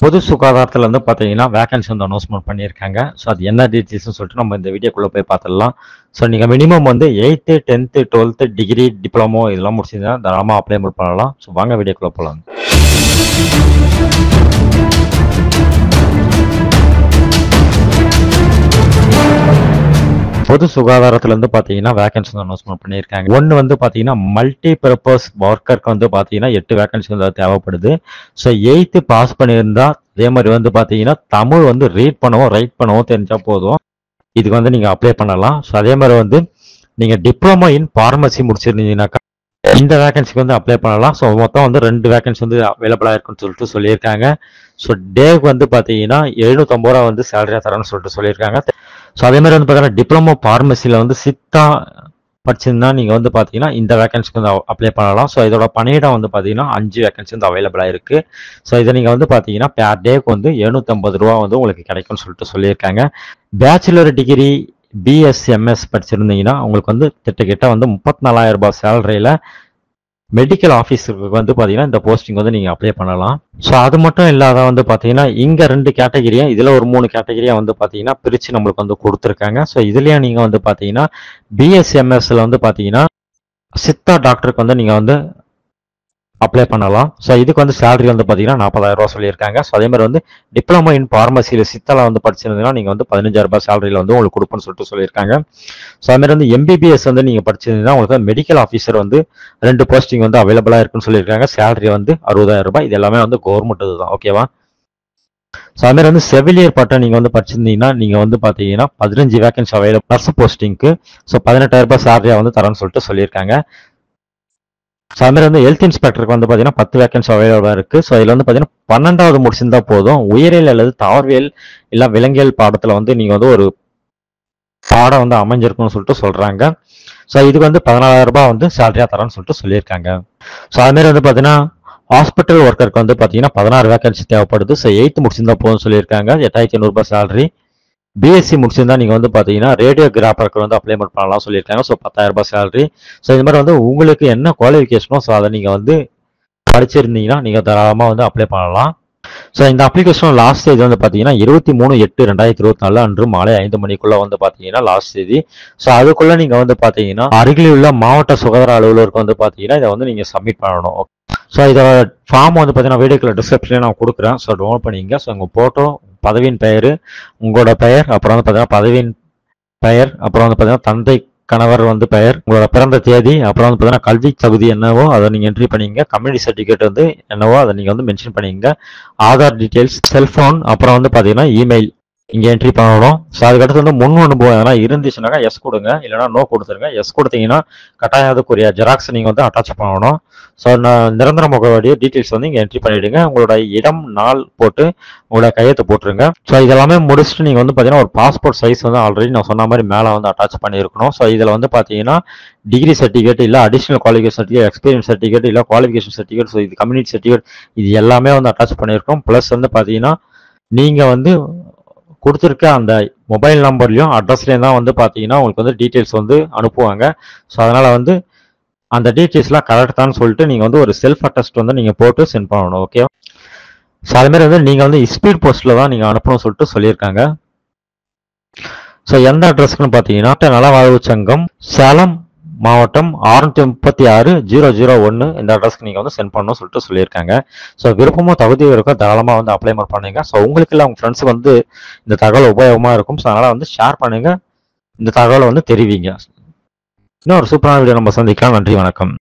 பொது சுகாதாரத்துல வந்து பார்த்தீங்கன்னா, வேக்கன்சி வந்து அனௌன்ஸ்மென்ட் பண்ணியிருக்காங்க. ஸோ அது என்ன டீட்டெயில்ஸ்ன்னு சொல்லிட்டு நம்ம இந்த வீடியோக்குள்ள போய் பார்த்துடலாம். ஸோ நீங்க மினிமம் வந்து 8த், 10த், 12த் டிகிரி, டிப்ளமோ இதெல்லாம் முடிச்சிருந்தீங்கன்னா தாராளமா அப்ளை பண்ணலாம். ஸோ வாங்க வீடியோக்குள்ள போலாம். பொது சுகாதாரத்துல வந்து பார்த்தீங்கன்னா, வேக்கன்சி வந்து அனௌன்ஸ்மென்ட் பண்ணியிருக்காங்க. ஒண்ணு வந்து பார்த்தீங்கன்னா, மல்டி பர்ப்பஸ் ஒர்க்கருக்கு வந்து பார்த்தீங்கன்னா 8 வேக்கன்சி வந்து தேவைப்படுது. ஸோ 8த் பாஸ் பண்ணியிருந்தா, அதே மாதிரி வந்து பார்த்தீங்கன்னா, தமிழ் வந்து ரீட் பண்ணவும், ரைட் பண்ணவும் தெரிஞ்சா போதும். இதுக்கு வந்து நீங்க அப்ளை பண்ணலாம். ஸோ அதே மாதிரி வந்து நீங்க டிப்ளமோ இன் பார்மசி முடிச்சிருந்தீங்கன்னாக்கா இந்த வேக்கன்சிக்கு வந்து அப்ளை பண்ணலாம். ஸோ மொத்தம் வந்து 2 வேக்கன்சி வந்து அவைலபிளா இருக்குன்னு சொல்லிட்டு சொல்லியிருக்காங்க. ஸோ டேக்கு வந்து பார்த்தீங்கன்னா 750 ரூபா வந்து சேலரியா தரேன்னு சொல்லிட்டு சொல்லியிருக்காங்க. ஸோ அதே மாதிரி வந்து பார்த்தீங்கன்னா டிப்ளமோ பார்மசியில் வந்து சித்தா படிச்சிருந்தா நீங்கள் வந்து பார்த்தீங்கன்னா இந்த வேகன்சிக்கு வந்து அப்ளை பண்ணலாம். ஸோ இதோட பணியிடம் வந்து பார்த்தீங்கன்னா 5 வேகன்சி வந்து அவைலபிளாக இருக்குது. ஸோ இதை நீங்கள் வந்து பார்த்தீங்கன்னா பேர் டேக்கு வந்து 750 ரூபா வந்து உங்களுக்கு கிடைக்கும்னு சொல்லிட்டு சொல்லியிருக்காங்க. பேச்சுலர் டிகிரி பிஎஸ்எம்எஸ் படிச்சிருந்தீங்கன்னா உங்களுக்கு வந்து கிட்ட வந்து 34,000 ரூபாய் சேலரியில் மெடிக்கல் ஆஃபீஸருக்கு வந்து பார்த்தீங்கன்னா இந்த போஸ்டிங் வந்து நீங்கள் அப்ளை பண்ணலாம். ஸோ அது மட்டும் இல்லாத வந்து பார்த்தீங்கன்னா இங்கே 2 கேட்டகிரியா இதில் ஒரு 3 கேட்டகிரியா வந்து பார்த்தீங்கன்னா பிரித்து நம்மளுக்கு வந்து கொடுத்துருக்காங்க. ஸோ இதுலேயும் நீங்கள் வந்து பார்த்தீங்கன்னா பிஎஸ்எம்எஸ்ல வந்து பார்த்தீங்கன்னா சித்தா டாக்டருக்கு வந்து நீங்கள் வந்து அப்ளை பண்ணலாம். ஸோ இதுக்கு வந்து சேலரி வந்து பார்த்தீங்கன்னா 40,000 ரூபா சொல்லியிருக்காங்க. ஸோ அதே மாதிரி வந்து டிப்ளமோ இன் பார்மசியில் சித்தால வந்து படிச்சிருந்தீங்கன்னா நீங்கள் வந்து 15,000 ரூபாய் சேலரியில் வந்து உங்களுக்கு கொடுப்போம்னு சொல்லிட்டு சொல்லியிருக்காங்க. ஸோ அது மாதிரி வந்து எம்பிபிஎஸ் வந்து நீங்கள் படிச்சிருந்தீங்கன்னா உங்களுக்கு மெடிக்கல் ஆஃபீஸர் வந்து 2 போஸ்டிங் வந்து அவைலபிளாக இருக்குன்னு சொல்லியிருக்காங்க. சேலரி வந்து 60,000 ரூபாய். இது எல்லாமே வந்து கவர்மெண்ட் தான், ஓகேவா? ஸோ அது மாதிரி வந்து செவிலியர் பட்டம் நீங்கள் வந்து படிச்சிருந்தீங்கன்னா நீங்கள் வந்து பார்த்தீங்கன்னா 15 வேகன்சி அவைலபிள் நர்ஸ் போஸ்டிங்க்கு. ஸோ 18,000 ரூபாய் சேலரியாக வந்து தரேன்னு சொல்லிட்டு சொல்லியிருக்காங்க. ஸோ அது மாதிரி வந்து ஹெல்த் இன்ஸ்பெக்டருக்கு வந்து பார்த்தீங்கன்னா 10 வேகன்சி அவைலபிளாக இருக்குது. ஸோ இதில் வந்து பார்த்தீங்கன்னா 12வது முடிச்சிருந்தா போதும். உயிரியல் அல்லது தாவரவியல் இல்லை விலங்கியல் பாடத்தில் வந்து நீங்கள் வந்து ஒரு பாடம் வந்து அமைஞ்சிருக்குன்னு சொல்லிட்டு சொல்கிறாங்க. ஸோ இதுக்கு வந்து 14,000 ரூபாய் வந்து சேலரியாக தரேன்னு சொல்லிட்டு சொல்லியிருக்காங்க. ஸோ அதுமாரி வந்து பார்த்தீங்கன்னா ஹாஸ்பிட்டல் ஒர்க்கருக்கு வந்து பார்த்தீங்கன்னா 16 வேகன்சி தேவைப்படுது. ஸோ 8th முடிச்சிருந்தா போதும்னு சொல்லியிருக்காங்க. 8,500 ரூபாய் சேலரி. பிஎஸ்சி முடிச்சிருந்தா நீங்கள் வந்து பார்த்தீங்கன்னா ரேடியோகிராஃபருக்கு வந்து அப்ளைமெண்ட் பண்ணலாம் சொல்லியிருக்காங்க. ஸோ 10,000 ரூபாய் சேலரி. ஸோ இது மாதிரி வந்து உங்களுக்கு என்ன குவாலிஃபிகேஷனோ ஸோ அதை நீங்கள் வந்து படிச்சிருந்தீங்கன்னா நீங்கள் தாராளமாக வந்து அப்ளை பண்ணலாம். ஸோ இந்த அப்ளிகேஷன் லாஸ்ட் தேதி வந்து பார்த்தீங்கன்னா 23/8/2024 அன்று மாலை 5 மணிக்குள்ள வந்து பார்த்தீங்கன்னா லாஸ்ட் தேதி. ஸோ அதுக்குள்ள நீங்கள் வந்து பார்த்தீங்கன்னா அருகில் உள்ள மாவட்ட சுகாதார அலுவலருக்கு வந்து பார்த்தீங்கன்னா இதை வந்து நீங்கள் சப்மிட் பண்ணணும். ஸோ இதோட ஃபார்ம் வந்து பார்த்தீங்கன்னா வீடியோக்குள்ள டிஸ்கிரிப்ஷனில் நான் கொடுக்குறேன். ஸோ டவுன்லோட் பண்ணிங்க. ஸோ உங்கள் ஃபோட்டோ, பதவியின் பெயர், உங்களோட பெயர், அப்புறம் வந்து பார்த்தீங்கன்னா பதவியின் பெயர், அப்புறம் வந்து பார்த்தீங்கன்னா தந்தை கணவர் வந்து பெயர், உங்களோட பிறந்த தேதி, அப்புறம் வந்து பார்த்தீங்கன்னா கல்வி தகுதி என்னவோ அதை நீங்கள் என்ட்ரி பண்ணிங்க. கம்யூனிட்டி சர்டிஃபிகேட் வந்து என்னவோ அதை நீங்கள் வந்து மென்ஷன் பண்ணிங்க. ஆதார் டீட்டெயில்ஸ், செல்ஃபோன், அப்புறம் வந்து பார்த்தீங்கன்னா இமெயில் இங்கே என்ட்ரி பண்ணணும். ஸோ அதுக்கடுத்து வந்து முன் அனுபவம் எதனா இருந்துச்சுனாக்கா எஸ் கொடுங்க, இல்லைனா நோ கொடுத்துருங்க. எஸ் கொடுத்தீங்கன்னா கட்டாயம் அதுக்குரிய ஜெராக்ஸ் நீங்கள் வந்து அட்டாச் பண்ணணும். ஸோ நிரந்தர முகவரிய டீட்டெயில்ஸ் வந்து இங்கே என்ட்ரி பண்ணிவிடுங்க. உங்களோட இடம், நாள் போட்டு உங்களோட கையெழுத்து போட்டுருங்க. ஸோ இதெல்லாமே முடிச்சுட்டு நீங்கள் வந்து பார்த்தீங்கன்னா ஒரு பாஸ்போர்ட் சைஸ் வந்து ஆல்ரெடி நான் சொன்ன மாதிரி மேலே வந்து அட்டாச் பண்ணியிருக்கணும். ஸோ இதில் வந்து பார்த்தீங்கன்னா டிகிரி சர்டிஃபிகேட், இல்லை additional qualification certificate, experience certificate, இல்லை குவாலிஃபிகேஷன் சர்டிஃபிகேட், ஸோ இது கம்யூனிட்டி சர்டிஃபிகேட், இது எல்லாமே வந்து அட்டாச் பண்ணியிருக்கோம். ப்ளஸ் வந்து பார்த்தீங்கன்னா நீங்கள் வந்து கொடுத்துருக்க அந்த மொபைல் நம்பர்லையும் அட்ரஸ்லேயும் தான் வந்து பார்த்தீங்கன்னா உங்களுக்கு வந்து டீட்டெயில்ஸ் வந்து அனுப்புவாங்க. ஸோ அதனால் வந்து அந்த டீட்டெயில்ஸ்லாம் கரெக்டானு சொல்லிட்டு நீங்கள் வந்து ஒரு செல்ஃப் அட்டஸ்ட் வந்து நீங்கள் போட்டு சென்ட் பண்ணணும், ஓகே? ஸோ அதுமாரி வந்து நீங்கள் வந்து ஸ்பீட் போஸ்ட்டில் தான் நீங்கள் அனுப்பணும்னு சொல்லிட்டு சொல்லியிருக்காங்க. ஸோ எந்த அட்ரஸ்க்குன்னு பார்த்தீங்கன்னா நலவாழ்வு சங்கம், சேலம் மாவட்டம் 636-001 இந்த அட்ரஸ்க்கு நீங்கள் வந்து சென்ட் பண்ணணும்னு சொல்லிட்டு சொல்லியிருக்காங்க. ஸோ விருப்பமோ தகுதியும் இருக்கும், தாராளமாக வந்து அப்ளைமெண்ட் பண்ணுங்க. ஸோ உங்களுக்கு இல்லை உங்கள் ஃப்ரெண்ட்ஸுக்கு வந்து இந்த தகவல் உபயோகமாக இருக்கும். ஸோ அதனால் வந்து ஷேர் பண்ணுங்கள், இந்த தகவலை வந்து தெரிவிங்க. இன்னும் ஒரு சூப்பரான வீடியோ நம்ம சந்திக்கலாம். நன்றி, வணக்கம்.